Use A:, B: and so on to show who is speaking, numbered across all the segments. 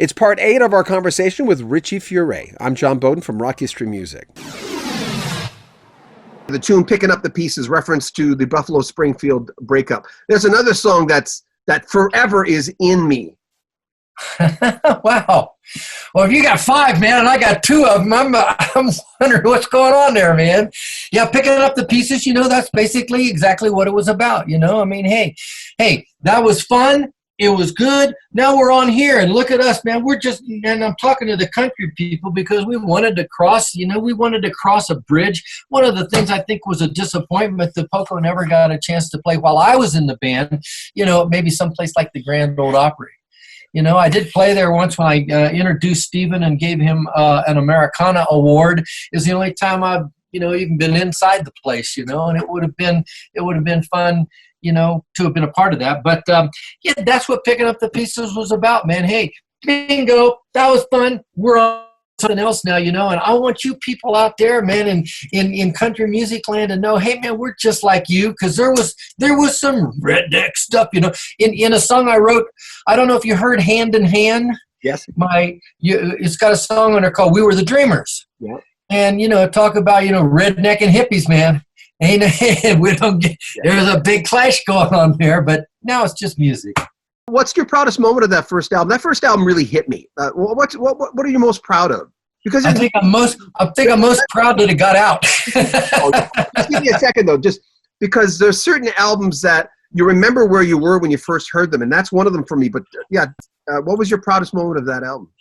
A: It's part 8 of our conversation with Richie Furay. I'm John Beaudin from Rock History Music.
B: The tune Picking Up the Pieces reference to the Buffalo Springfield breakup. There's another song that forever is in me.
C: Wow. Well, if you got 5, man, and I got 2 of them, I'm wondering what's going on there, man. Yeah, Picking Up the Pieces, that's basically exactly what it was about, I mean, hey, that was fun. It was good. Now we're on here, and look at us, man. And I'm talking to the country people because we wanted to cross a bridge. One of the things I think was a disappointment that Poco never got a chance to play while I was in the band, maybe someplace like the Grand Ole Opry. I did play there once when I introduced Stephen and gave him an Americana award. Is the only time I've, even been inside the place, and it would have been fun, to have been a part of that. But yeah, that's what Picking Up the Pieces was about, man. Hey, bingo, that was fun. We're on something else now, and I want you people out there, man, in country music land to know, hey, man, we're just like you, because there was some redneck stuff, in a song I wrote. I don't know if you heard Hand in Hand.
B: Yes.
C: It's got a song on there called We Were the Dreamers.
B: Yeah.
C: And, talk about, redneck and hippies, man. There's a big clash going on there, but now it's just music.
B: What's your proudest moment of that first album? That first album really hit me. What are you most proud of? Because
C: I think I'm most proud that it got out.
B: Just give me a second though, just because there's certain albums that you remember where you were when you first heard them, and that's one of them for me. But yeah, what was your proudest moment of that album?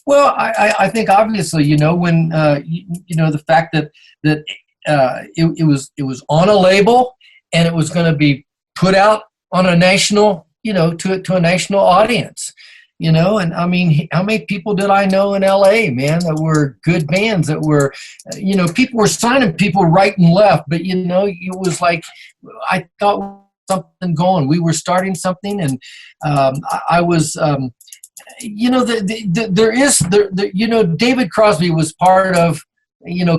C: Well, I think obviously, when the fact that it was on a label and it was going to be put out on a national, to a national audience, and I mean, how many people did I know in LA, man, that were good bands that were, people were signing people right and left, but it was like, I thought something going, we were starting something, and I was, David Crosby was part of,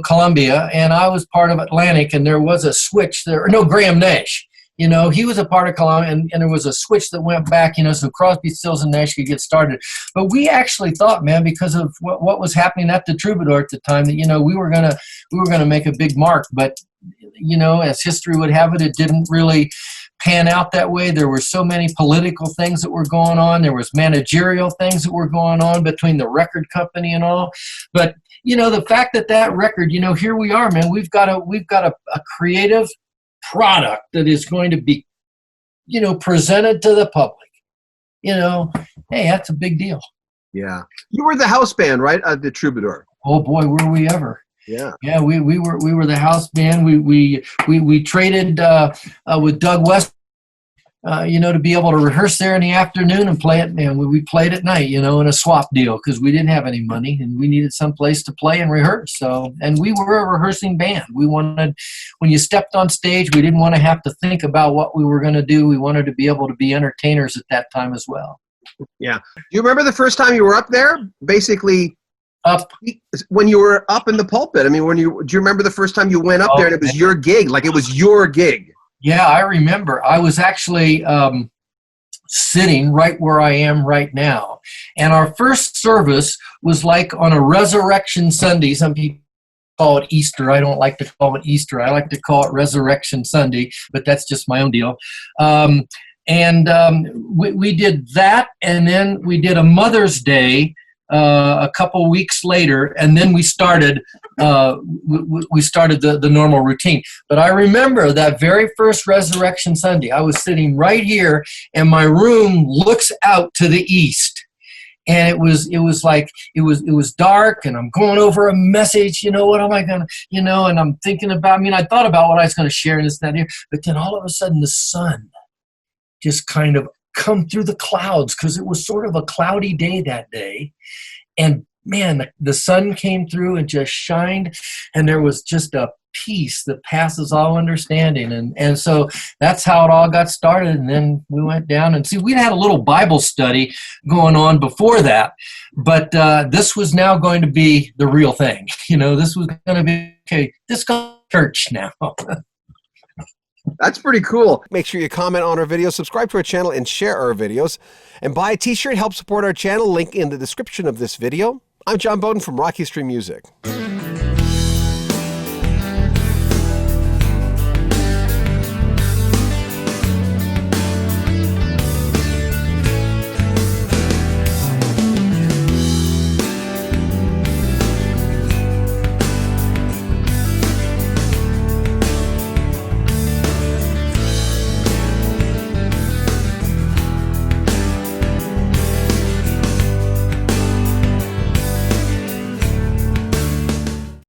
C: Columbia, and I was part of Atlantic, and there was a switch there. No, Graham Nash. He was a part of Columbia, and there was a switch that went back, so Crosby, Stills, and Nash could get started. But we actually thought, man, because of what was happening at the Troubadour at the time, that, we were gonna make a big mark. But, as history would have it, it didn't really pan out that way. There were so many political things that were going on. There was managerial things that were going on between the record company and all. But, the fact that record, here we are, man, we've got a creative product that is going to be, presented to the public. Hey, that's a big deal.
B: Yeah. You were the house band, right? At the Troubadour.
C: Oh boy, were we ever.
B: Yeah.
C: Yeah, we were the house band. We traded with Doug West, to be able to rehearse there in the afternoon and play it. And we played at night, in a swap deal, because we didn't have any money and we needed some place to play and rehearse. So, and we were a rehearsing band. We wanted, when you stepped on stage, we didn't want to have to think about what we were going to do. We wanted to be able to be entertainers at that time as well.
B: Yeah. Do you remember the first time you were up there? Basically,
C: up
B: when you were up in the pulpit. I mean, do you remember the first time you went up there and it was your gig? Like it was your gig.
C: Yeah, I remember. I was actually sitting right where I am right now. And our first service was like on a Resurrection Sunday. Some people call it Easter. I don't like to call it Easter. I like to call it Resurrection Sunday, but that's just my own deal. We did that, and then we did a Mother's Day a couple weeks later, and then we started the normal routine. But I remember that very first Resurrection Sunday, I was sitting right here, and my room looks out to the east. And it was dark, and I'm going over a message, what am I going to, and I'm thinking about, I thought about what I was going to share in this, that, here, but then all of a sudden the sun just kind of come through the clouds, because it was sort of a cloudy day that day. And man, the sun came through and just shined, and there was just a peace that passes all understanding. And so that's how it all got started. And then we went down and we'd had a little Bible study going on before that, but this was now going to be the real thing. This was going to be, okay, this is church now.
B: That's pretty cool.
A: Make sure you comment on our videos, subscribe to our channel, and share our videos. And buy a t-shirt, help support our channel. Link in the description of this video. I'm John Beaudin from Rock History Music.